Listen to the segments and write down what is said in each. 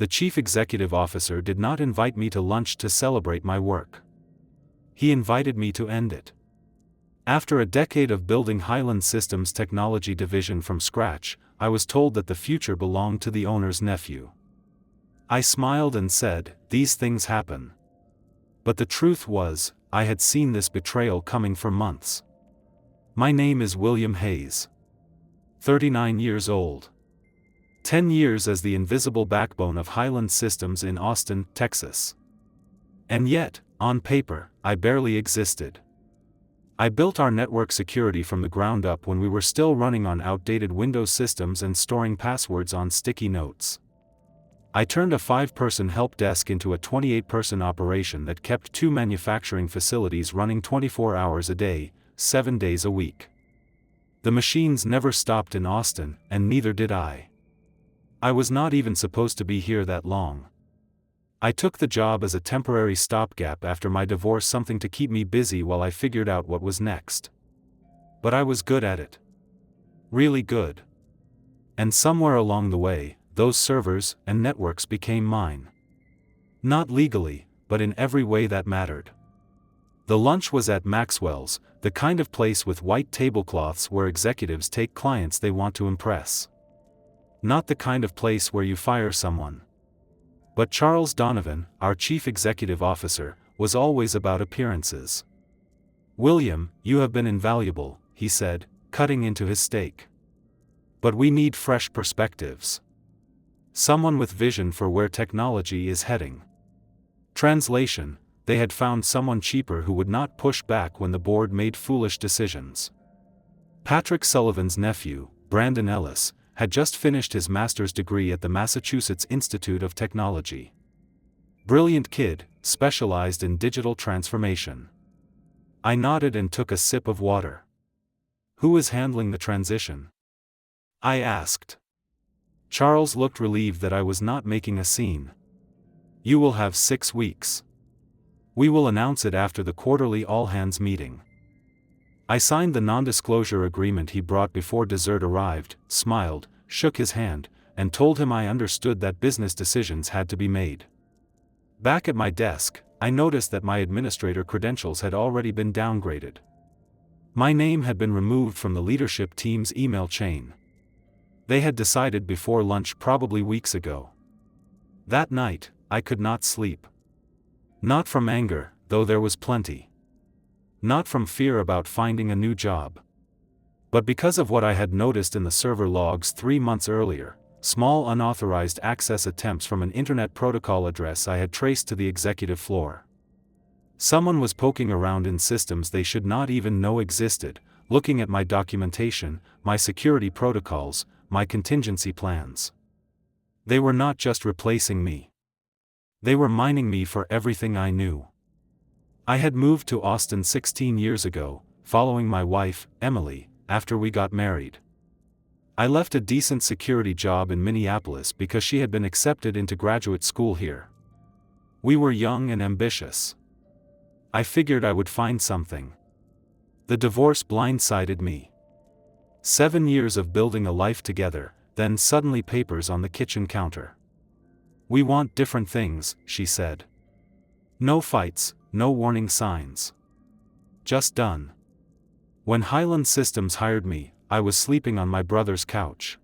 the chief executive officer did not invite me to lunch to celebrate my work. He invited me to end it. After a decade of building Highland Systems technology division from scratch, I was told that the future belonged to the owner's nephew. I smiled and said, "These things happen." But the truth was, I had seen this betrayal coming for months. My name is William Hayes. 39 years old. 10 years as the invisible backbone of Highland Systems in Austin, Texas. And yet, on paper, I barely existed. I built our network security from the ground up when we were still running on outdated Windows systems and storing passwords on sticky notes. I turned a 5-person help desk into a 28-person operation that kept 2 manufacturing facilities running 24 hours a day, 7 days a week. The machines never stopped in Austin, and neither did I. I was not even supposed to be here that long. I took the job as a temporary stopgap after my divorce, something to keep me busy while I figured out what was next. But I was good at it. Really good. And somewhere along the way, those servers and networks became mine. Not legally, but in every way that mattered. The lunch was at Maxwell's, the kind of place with white tablecloths where executives take clients they want to impress. Not the kind of place where you fire someone. But Charles Donovan, our chief executive officer, was always about appearances. "William, you have been invaluable," he said, cutting into his steak. "But we need fresh perspectives. Someone with vision for where technology is heading." Translation: they had found someone cheaper who would not push back when the board made foolish decisions. Patrick Sullivan's nephew, Brandon Ellis, had just finished his master's degree at the Massachusetts Institute of Technology. Brilliant kid, specialized in digital transformation. I nodded and took a sip of water. "Who is handling the transition?" I asked. Charles looked relieved that I was not making a scene. "You will have 6 weeks. We will announce it after the quarterly all-hands meeting." I signed the non-disclosure agreement he brought before dessert arrived, smiled, shook his hand, and told him I understood that business decisions had to be made. Back at my desk, I noticed that my administrator credentials had already been downgraded. My name had been removed from the leadership team's email chain. They had decided before lunch, probably weeks ago. That night, I could not sleep. Not from anger, though there was plenty. Not from fear about finding a new job. But because of what I had noticed in the server logs 3 months earlier, small unauthorized access attempts from an internet protocol address I had traced to the executive floor. Someone was poking around in systems they should not even know existed, looking at my documentation, my security protocols, my contingency plans. They were not just replacing me. They were mining me for everything I knew. I had moved to Austin 16 years ago, following my wife, Emily, after we got married. I left a decent security job in Minneapolis because she had been accepted into graduate school here. We were young and ambitious. I figured I would find something. The divorce blindsided me. 7 years of building a life together, then suddenly papers on the kitchen counter. "We want different things," she said. No fights, no warning signs. Just done. When Highland Systems hired me, I was sleeping on my brother's couch.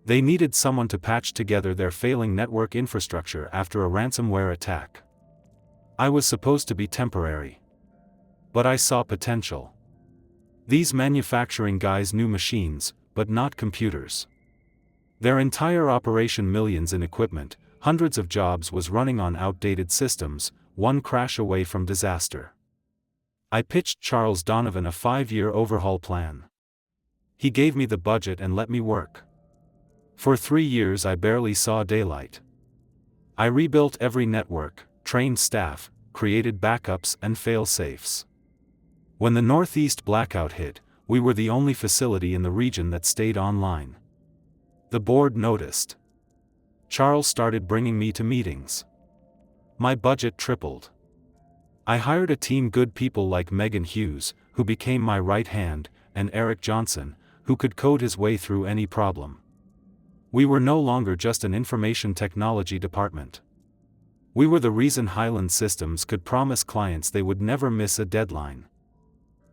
They needed someone to patch together their failing network infrastructure after a ransomware attack. I was supposed to be temporary. But I saw potential. These manufacturing guys knew machines, but not computers. Their entire operation, millions in equipment, hundreds of jobs, was running on outdated systems, one crash away from disaster. I pitched Charles Donovan a 5-year overhaul plan. He gave me the budget and let me work. For 3 years I barely saw daylight. I rebuilt every network, trained staff, created backups and fail-safes. When the Northeast blackout hit, we were the only facility in the region that stayed online. The board noticed. Charles started bringing me to meetings. My budget tripled. I hired a team, good people like Megan Hughes, who became my right hand, and Eric Johnson, who could code his way through any problem. We were no longer just an information technology department. We were the reason Highland Systems could promise clients they would never miss a deadline.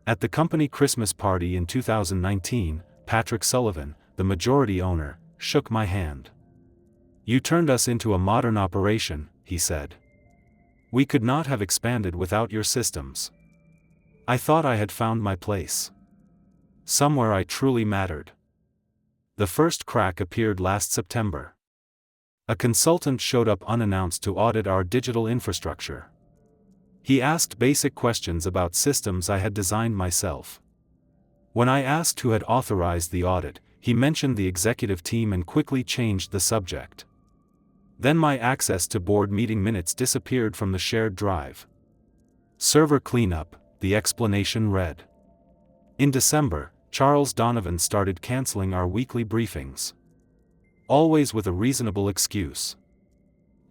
At the company Christmas party in 2019, Patrick Sullivan, the majority owner, shook my hand. "You turned us into a modern operation," he said. "We could not have expanded without your systems. I thought I had found my place. Somewhere I truly mattered." The first crack appeared last September. A consultant showed up unannounced to audit our digital infrastructure. He asked basic questions about systems I had designed myself. When I asked who had authorized the audit, he mentioned the executive team and quickly changed the subject. Then my access to board meeting minutes disappeared from the shared drive. "Server cleanup," the explanation read. In December, Charles Donovan started canceling our weekly briefings. Always with a reasonable excuse.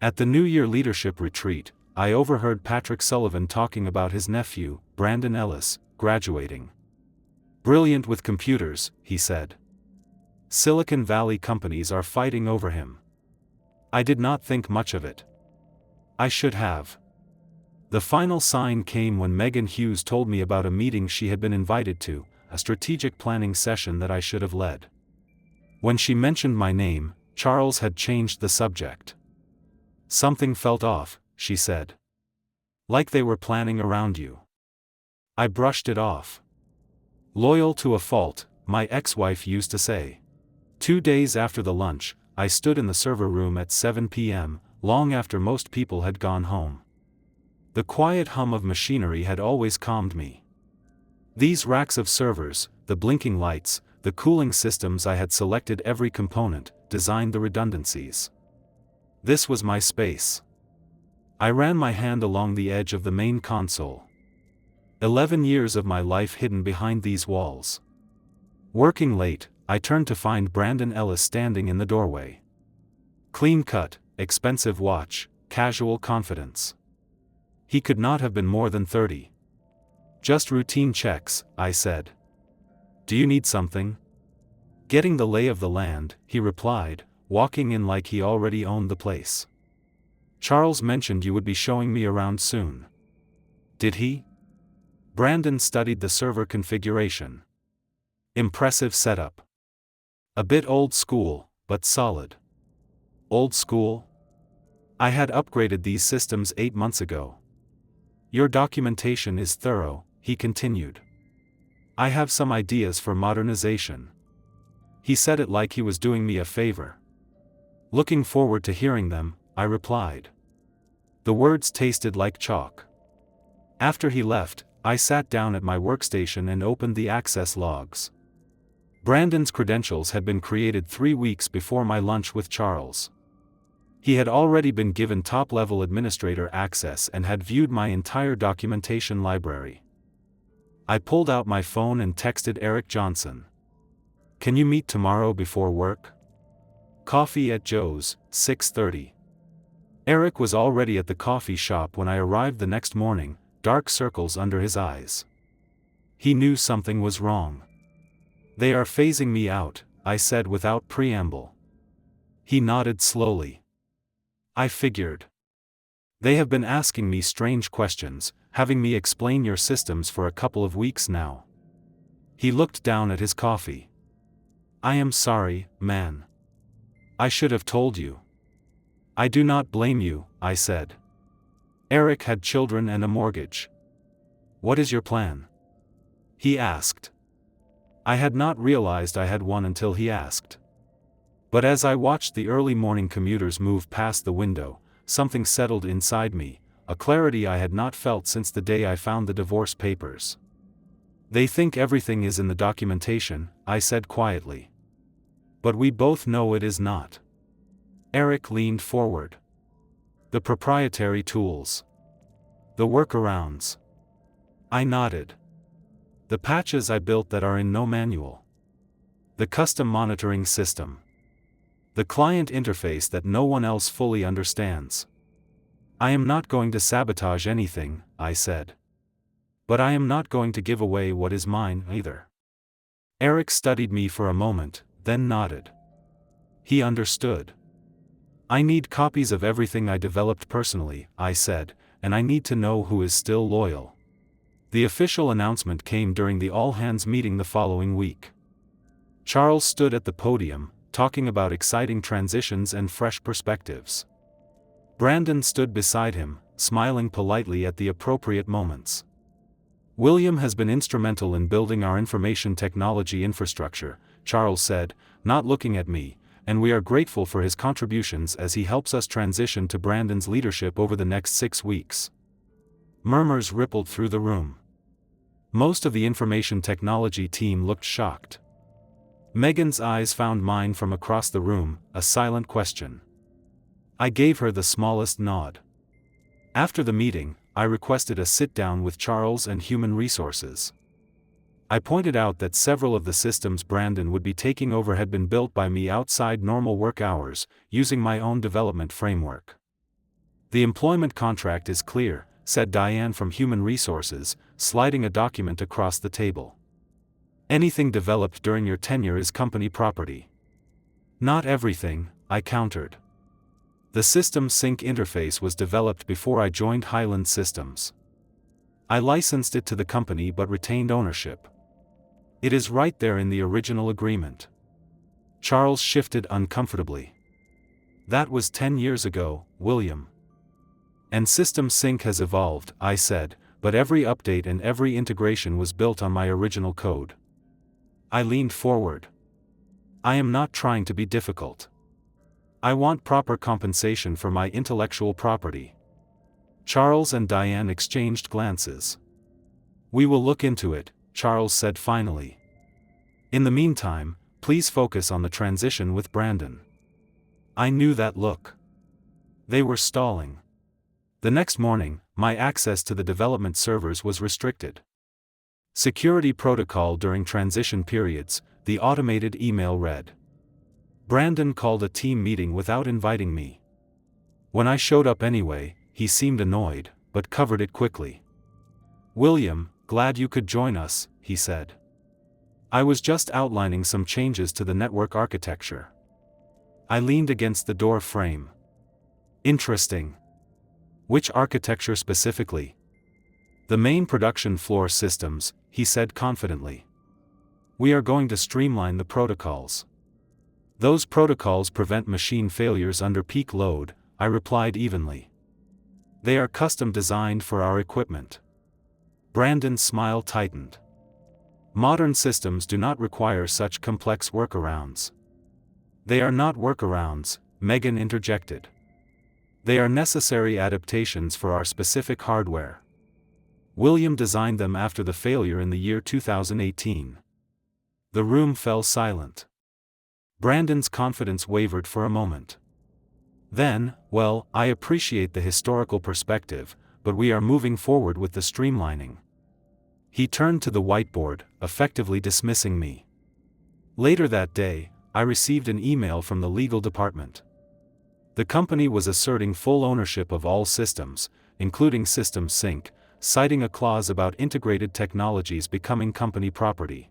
At the New Year leadership retreat, I overheard Patrick Sullivan talking about his nephew, Brandon Ellis, graduating. "Brilliant with computers," he said. "Silicon Valley companies are fighting over him." I did not think much of it. I should have. The final sign came when Megan Hughes told me about a meeting she had been invited to, a strategic planning session that I should have led. When she mentioned my name, Charles had changed the subject. "Something felt off," she said. "Like they were planning around you." I brushed it off. "Loyal to a fault," my ex-wife used to say. 2 days after the lunch, I stood in the server room at 7 p.m., long after most people had gone home. The quiet hum of machinery had always calmed me. These racks of servers, the blinking lights, the cooling systems I had selected every component, designed the redundancies. This was my space. I ran my hand along the edge of the main console. 11 years of my life hidden behind these walls. Working late, I turned to find Brandon Ellis standing in the doorway. Clean cut, expensive watch, casual confidence. He could not have been more than 30. "Just routine checks," I said. "Do you need something?" "Getting the lay of the land," he replied, walking in like he already owned the place. "Charles mentioned you would be showing me around soon." "Did he?" Brandon studied the server configuration. Impressive setup. A bit old school, but solid. Old school? I had upgraded these systems 8 months ago. "Your documentation is thorough," he continued. "I have some ideas for modernization." He said it like he was doing me a favor. "Looking forward to hearing them," I replied. The words tasted like chalk. After he left, I sat down at my workstation and opened the access logs. Brandon's credentials had been created 3 weeks before my lunch with Charles. He had already been given top-level administrator access and had viewed my entire documentation library. I pulled out my phone and texted Eric Johnson. "Can you meet tomorrow before work? Coffee at Joe's, 6:30. Eric was already at the coffee shop when I arrived the next morning, dark circles under his eyes. He knew something was wrong. "They are phasing me out," I said without preamble. He nodded slowly. "I figured. They have been asking me strange questions, having me explain your systems for a couple of weeks now." He looked down at his coffee. "I am sorry, man. I should have told you." "I do not blame you," I said. Eric had children and a mortgage. "What is your plan?" he asked. I had not realized I had one until he asked. But as I watched the early morning commuters move past the window, something settled inside me, a clarity I had not felt since the day I found the divorce papers. "They think everything is in the documentation," I said quietly. "But we both know it is not." Eric leaned forward. "The proprietary tools. The workarounds." I nodded. "The patches I built that are in no manual. The custom monitoring system. The client interface that no one else fully understands. I am not going to sabotage anything," I said. "But I am not going to give away what is mine either." Eric studied me for a moment, then nodded. He understood. I need copies of everything I developed personally, I said, and I need to know who is still loyal. The official announcement came during the all-hands meeting the following week. Charles stood at the podium, talking about exciting transitions and fresh perspectives. Brandon stood beside him, smiling politely at the appropriate moments. William has been instrumental in building our information technology infrastructure, Charles said, not looking at me, and we are grateful for his contributions as he helps us transition to Brandon's leadership over the next 6 weeks. Murmurs rippled through the room. Most of the information technology team looked shocked. Megan's eyes found mine from across the room, a silent question. I gave her the smallest nod. After the meeting, I requested a sit-down with Charles and Human Resources. I pointed out that several of the systems Brandon would be taking over had been built by me outside normal work hours, using my own development framework. The employment contract is clear, said Diane from Human Resources, sliding a document across the table. Anything developed during your tenure is company property. Not everything, I countered. The System Sync interface was developed before I joined Highland Systems. I licensed it to the company but retained ownership. It is right there in the original agreement. Charles shifted uncomfortably. That was 10 years ago, William. And System Sync has evolved, I said, but every update and every integration was built on my original code. I leaned forward. I am not trying to be difficult. I want proper compensation for my intellectual property. Charles and Diane exchanged glances. We will look into it, Charles said finally. In the meantime, please focus on the transition with Brandon. I knew that look. They were stalling. The next morning, my access to the development servers was restricted. Security protocol during transition periods, the automated email read. Brandon called a team meeting without inviting me. When I showed up anyway, he seemed annoyed, but covered it quickly. William, glad you could join us, he said. I was just outlining some changes to the network architecture. I leaned against the door frame. Interesting. Which architecture specifically? The main production floor systems, he said confidently. We are going to streamline the protocols. Those protocols prevent machine failures under peak load, I replied evenly. They are custom designed for our equipment. Brandon's smile tightened. Modern systems do not require such complex workarounds. They are not workarounds, Megan interjected. They are necessary adaptations for our specific hardware. William designed them after the failure in the year 2018. The room fell silent. Brandon's confidence wavered for a moment. Then, well, I appreciate the historical perspective, but we are moving forward with the streamlining. He turned to the whiteboard, effectively dismissing me. Later that day, I received an email from the legal department. The company was asserting full ownership of all systems, including System Sync, citing a clause about integrated technologies becoming company property.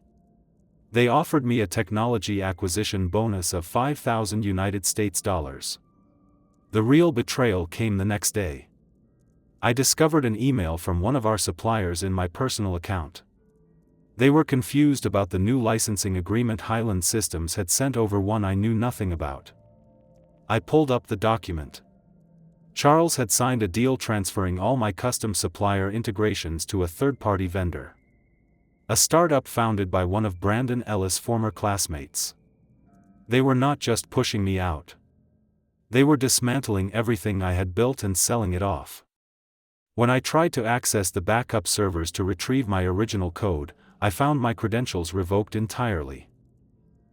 They offered me a technology acquisition bonus of $5,000. The real betrayal came the next day. I discovered an email from one of our suppliers in my personal account. They were confused about the new licensing agreement Highland Systems had sent over one I knew nothing about. I pulled up the document. Charles had signed a deal transferring all my custom supplier integrations to a third-party vendor. A startup founded by one of Brandon Ellis' former classmates. They were not just pushing me out. They were dismantling everything I had built and selling it off. When I tried to access the backup servers to retrieve my original code, I found my credentials revoked entirely.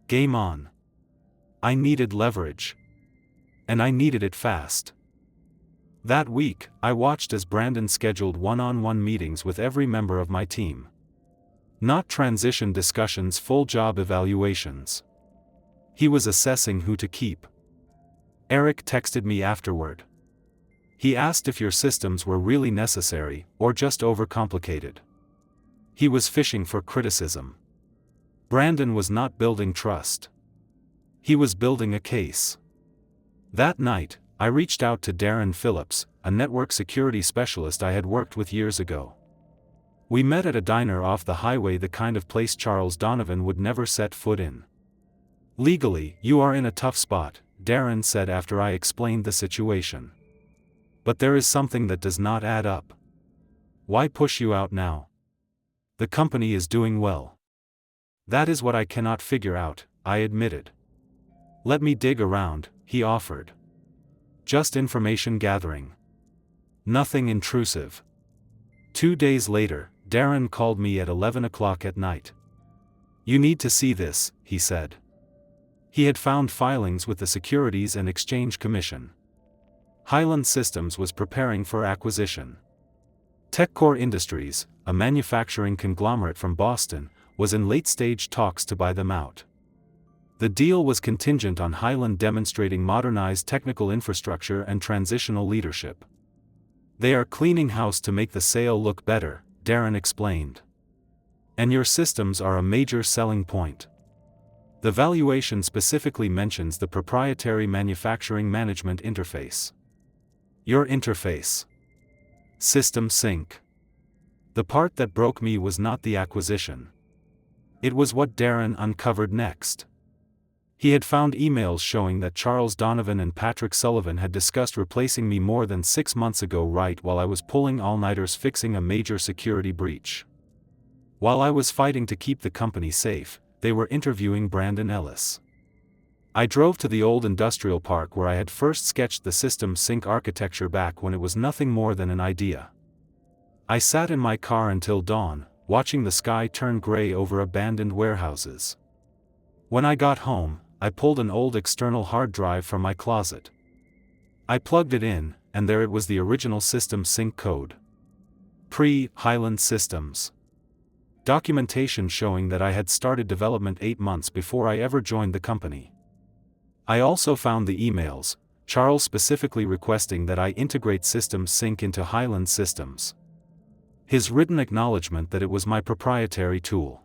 Game on. I needed leverage. And I needed it fast. That week, I watched as Brandon scheduled one-on-one meetings with every member of my team. Not transition discussions, full job evaluations. He was assessing who to keep. Eric texted me afterward. He asked if your systems were really necessary, or just overcomplicated. He was fishing for criticism. Brandon was not building trust. He was building a case. That night, I reached out to Darren Phillips, a network security specialist I had worked with years ago. We met at a diner off the highway, the kind of place Charles Donovan would never set foot in. "Legally, you are in a tough spot," Darren said after I explained the situation. "But there is something that does not add up. Why push you out now? The company is doing well." "That is what I cannot figure out," I admitted. "Let me dig around," he offered. "Just information gathering. Nothing intrusive." 2 days later, Darren called me at 11 o'clock at night. "You need to see this," he said. He had found filings with the Securities and Exchange Commission. Highland Systems was preparing for acquisition. TechCore Industries, a manufacturing conglomerate from Boston, was in late-stage talks to buy them out. The deal was contingent on Highland demonstrating modernized technical infrastructure and transitional leadership. "They are cleaning house to make the sale look better," Darren explained. "And your systems are a major selling point. The valuation specifically mentions the proprietary manufacturing management interface." "Your interface?" "System Sync." The part that broke me was not the acquisition. It was what Darren uncovered next. He had found emails showing that Charles Donovan and Patrick Sullivan had discussed replacing me more than 6 months ago, right while I was pulling all-nighters fixing a major security breach. While I was fighting to keep the company safe, they were interviewing Brandon Ellis. I drove to the old industrial park where I had first sketched the System Sync architecture back when it was nothing more than an idea. I sat in my car until dawn, watching the sky turn gray over abandoned warehouses. When I got home, I pulled an old external hard drive from my closet. I plugged it in, and there it was, the original System Sync code. Pre-Highland Systems. Documentation showing that I had started development 8 months before I ever joined the company. I also found the emails, Charles specifically requesting that I integrate System Sync into Highland Systems. His written acknowledgement that it was my proprietary tool.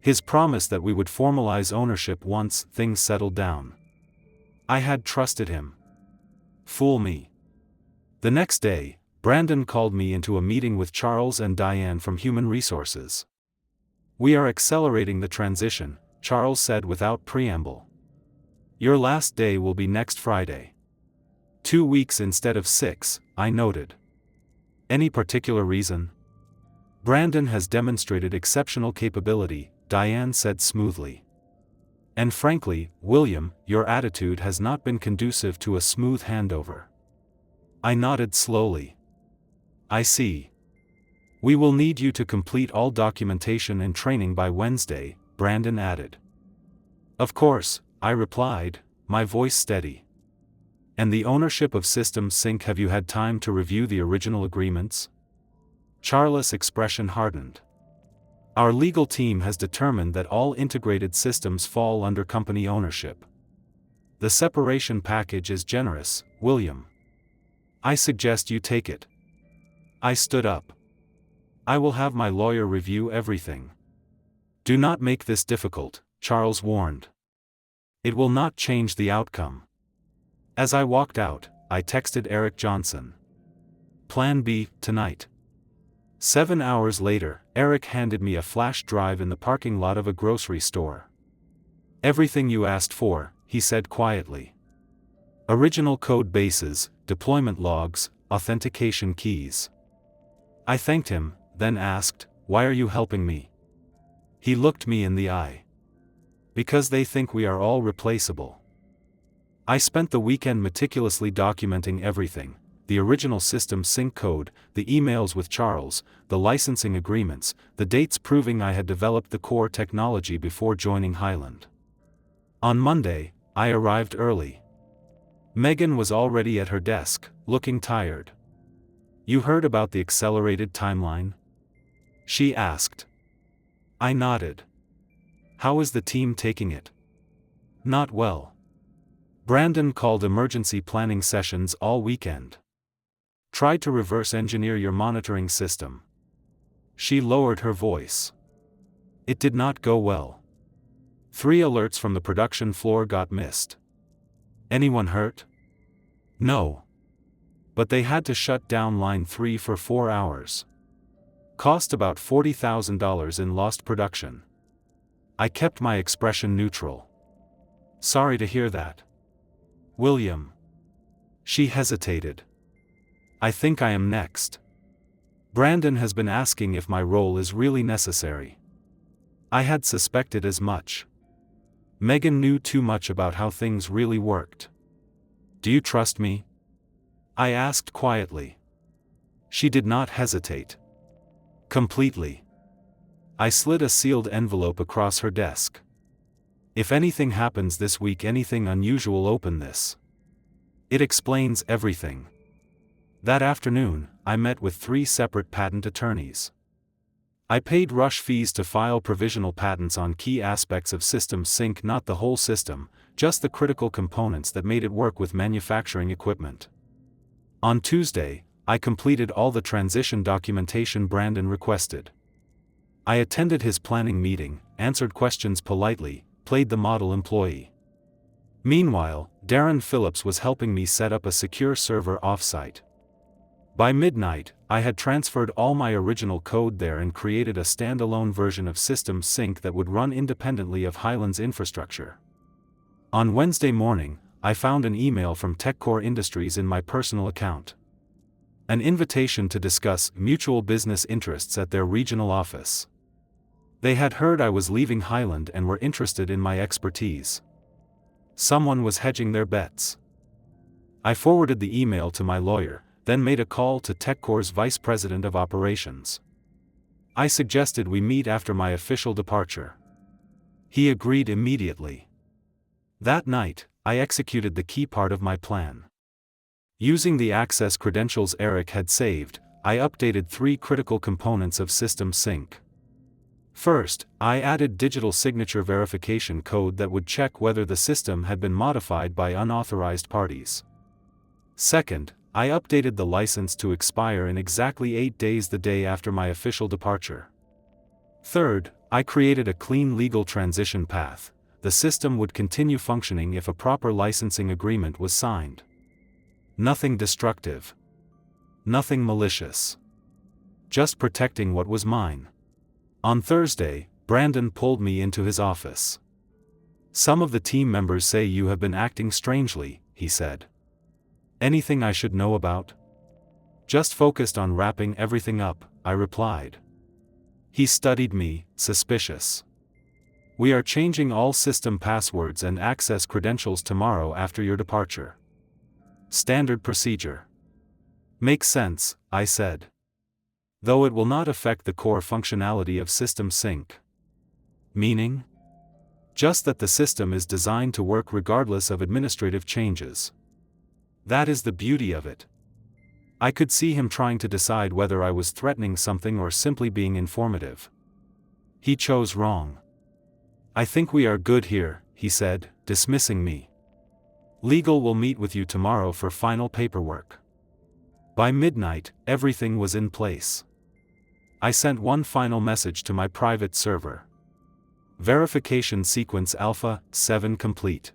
His promise that we would formalize ownership once things settled down. I had trusted him. Fool me. The next day, Brandon called me into a meeting with Charles and Diane from Human Resources. "We are accelerating the transition," Charles said without preamble. "Your last day will be next Friday." 2 weeks instead of 6, I noted. "Any particular reason?" "Brandon has demonstrated exceptional capability," Diane said smoothly. "And frankly, William, your attitude has not been conducive to a smooth handover." I nodded slowly. "I see. We will need you to complete all documentation and training by Wednesday," Brandon added. "Of course," I replied, my voice steady. "And the ownership of System Sync, have you had time to review the original agreements?" Charles' expression hardened. "Our legal team has determined that all integrated systems fall under company ownership. The separation package is generous, William. I suggest you take it." I stood up. "I will have my lawyer review everything." "Do not make this difficult," Charles warned. "It will not change the outcome." As I walked out, I texted Eric Johnson. "Plan B, tonight." 7 hours later, Eric handed me a flash drive in the parking lot of a grocery store. "Everything you asked for," he said quietly. "Original code bases, deployment logs, authentication keys." I thanked him, then asked, "Why are you helping me?" He looked me in the eye. "Because they think we are all replaceable." I spent the weekend meticulously documenting everything: the original System Sync code, the emails with Charles, the licensing agreements, the dates proving I had developed the core technology before joining Highland. On Monday, I arrived early. Megan was already at her desk, looking tired. "You heard about the accelerated timeline?" she asked. I nodded. "How is the team taking it?" "Not well. Brandon called emergency planning sessions all weekend. Tried to reverse engineer your monitoring system." She lowered her voice. "It did not go well. 3 alerts from the production floor got missed. Anyone hurt? No. But they had to shut down line 3 for 4 hours. Cost about $40,000 in lost production. I kept my expression neutral. Sorry to hear that. William. She hesitated. I think I am next. Brandon has been asking if my role is really necessary. I had suspected as much. Megan knew too much about how things really worked. Do you trust me? I asked quietly. She did not hesitate. Completely. I slid a sealed envelope across her desk. If anything happens this week, anything unusual, open this. It explains everything. That afternoon, I met with 3 separate patent attorneys. I paid rush fees to file provisional patents on key aspects of System Sync, not the whole system, just the critical components that made it work with manufacturing equipment. On Tuesday, I completed all the transition documentation Brandon requested. I attended his planning meeting, answered questions politely, played the model employee. Meanwhile, Darren Phillips was helping me set up a secure server offsite. By midnight, I had transferred all my original code there and created a standalone version of System Sync that would run independently of Highland's infrastructure. On Wednesday morning, I found an email from TechCore Industries in my personal account. An invitation to discuss mutual business interests at their regional office. They had heard I was leaving Highland and were interested in my expertise. Someone was hedging their bets. I forwarded the email to my lawyer, then made a call to TechCore's Vice President of Operations. I suggested we meet after my official departure. He agreed immediately. That night, I executed the key part of my plan. Using the access credentials Eric had saved, I updated 3 critical components of System Sync. First, I added digital signature verification code that would check whether the system had been modified by unauthorized parties. Second, I updated the license to expire in exactly 8 days, the day after my official departure. Third, I created a clean legal transition path. The system would continue functioning if a proper licensing agreement was signed. Nothing destructive. Nothing malicious. Just protecting what was mine. On Thursday, Brandon pulled me into his office. Some of the team members say you have been acting strangely, he said. Anything I should know about? Just focused on wrapping everything up, I replied. He studied me, suspicious. We are changing all system passwords and access credentials tomorrow after your departure. Standard procedure. Makes sense, I said. Though it will not affect the core functionality of System Sync. Meaning? Just that the system is designed to work regardless of administrative changes. That is the beauty of it. I could see him trying to decide whether I was threatening something or simply being informative. He chose wrong. I think we are good here, he said, dismissing me. Legal will meet with you tomorrow for final paperwork. By midnight, everything was in place. I sent one final message to my private server. Verification sequence Alpha 7 complete.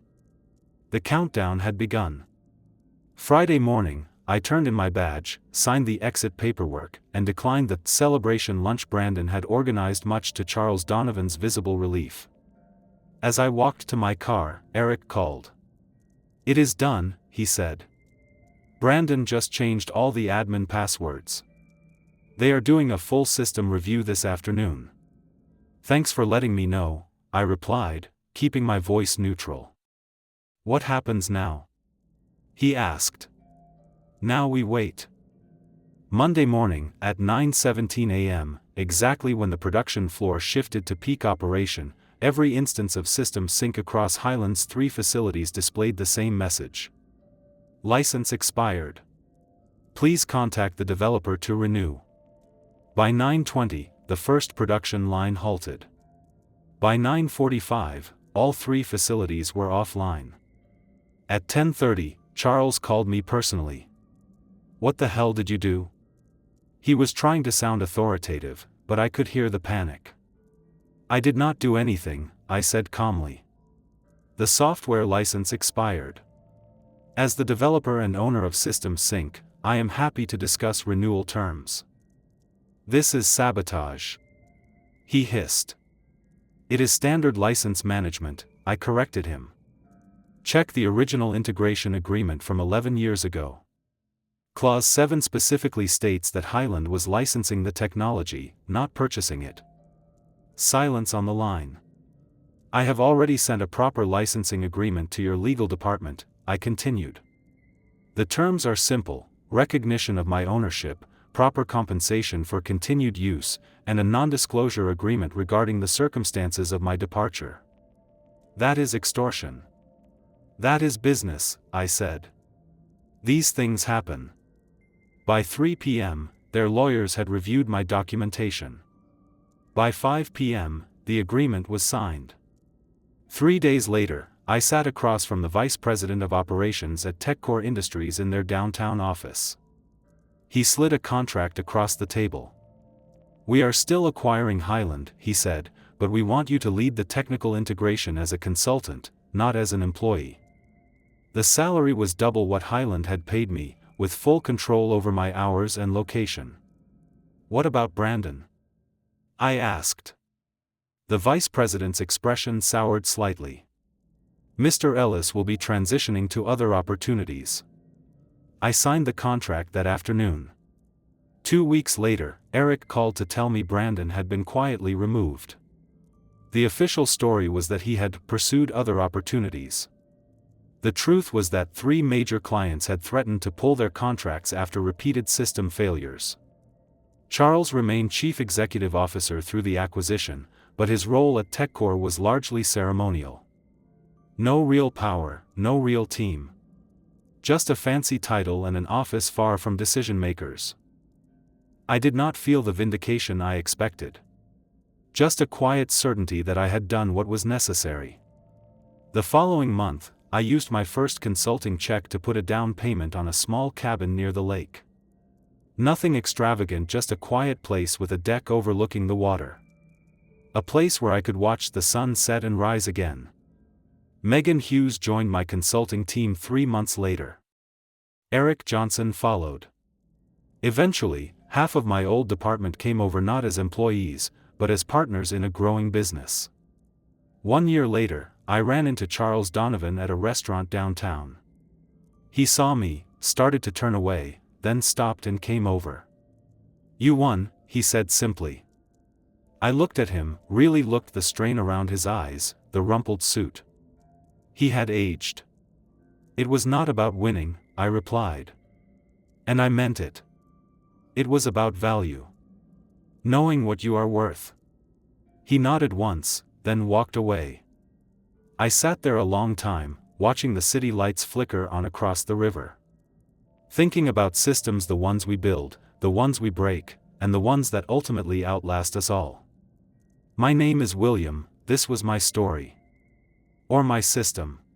The countdown had begun. Friday morning, I turned in my badge, signed the exit paperwork, and declined the celebration lunch Brandon had organized, much to Charles Donovan's visible relief. As I walked to my car, Eric called. It is done, he said. Brandon just changed all the admin passwords. They are doing a full system review this afternoon. Thanks for letting me know, I replied, keeping my voice neutral. What happens now? He asked. Now we wait. Monday morning, at 9:17 a.m., exactly when the production floor shifted to peak operation, every instance of System Sync across Highland's 3 facilities displayed the same message. License expired. Please contact the developer to renew. By 9:20, the first production line halted. By 9:45, all 3 facilities were offline. At 10:30, Charles called me personally. What the hell did you do? He was trying to sound authoritative, but I could hear the panic. I did not do anything, I said calmly. The software license expired. As the developer and owner of Systems Sync, I am happy to discuss renewal terms. This is sabotage, he hissed. It is standard license management, I corrected him. Check the original integration agreement from 11 years ago. Clause 7 specifically states that Highland was licensing the technology, not purchasing it. Silence on the line. I have already sent a proper licensing agreement to your legal department, I continued. The terms are simple: recognition of my ownership, proper compensation for continued use, and a non-disclosure agreement regarding the circumstances of my departure. That is extortion. That is business, I said. These things happen. By 3 p.m., their lawyers had reviewed my documentation. By 5 p.m., the agreement was signed. 3 days later, I sat across from the vice president of operations at TechCore Industries in their downtown office. He slid a contract across the table. We are still acquiring Highland, he said, but we want you to lead the technical integration as a consultant, not as an employee. The salary was double what Highland had paid me, with full control over my hours and location. What about Brandon? I asked. The vice president's expression soured slightly. Mr. Ellis will be transitioning to other opportunities. I signed the contract that afternoon. 2 weeks later, Eric called to tell me Brandon had been quietly removed. The official story was that he had pursued other opportunities. The truth was that 3 major clients had threatened to pull their contracts after repeated system failures. Charles remained chief executive officer through the acquisition, but his role at TechCore was largely ceremonial. No real power, no real team. Just a fancy title and an office far from decision-makers. I did not feel the vindication I expected. Just a quiet certainty that I had done what was necessary. The following month, I used my first consulting check to put a down payment on a small cabin near the lake. Nothing extravagant, just a quiet place with a deck overlooking the water. A place where I could watch the sun set and rise again. Megan Hughes joined my consulting team 3 months later. Eric Johnson followed. Eventually, half of my old department came over not as employees, but as partners in a growing business. 1 year later, I ran into Charles Donovan at a restaurant downtown. He saw me, started to turn away, then stopped and came over. You won, he said simply. I looked at him, really looked, the strain around his eyes, the rumpled suit. He had aged. It was not about winning, I replied. And I meant it. It was about value. Knowing what you are worth. He nodded once, then walked away. I sat there a long time, watching the city lights flicker on across the river. Thinking about systems, the ones we build, the ones we break, and the ones that ultimately outlast us all. My name is William, this was my story. Or my system.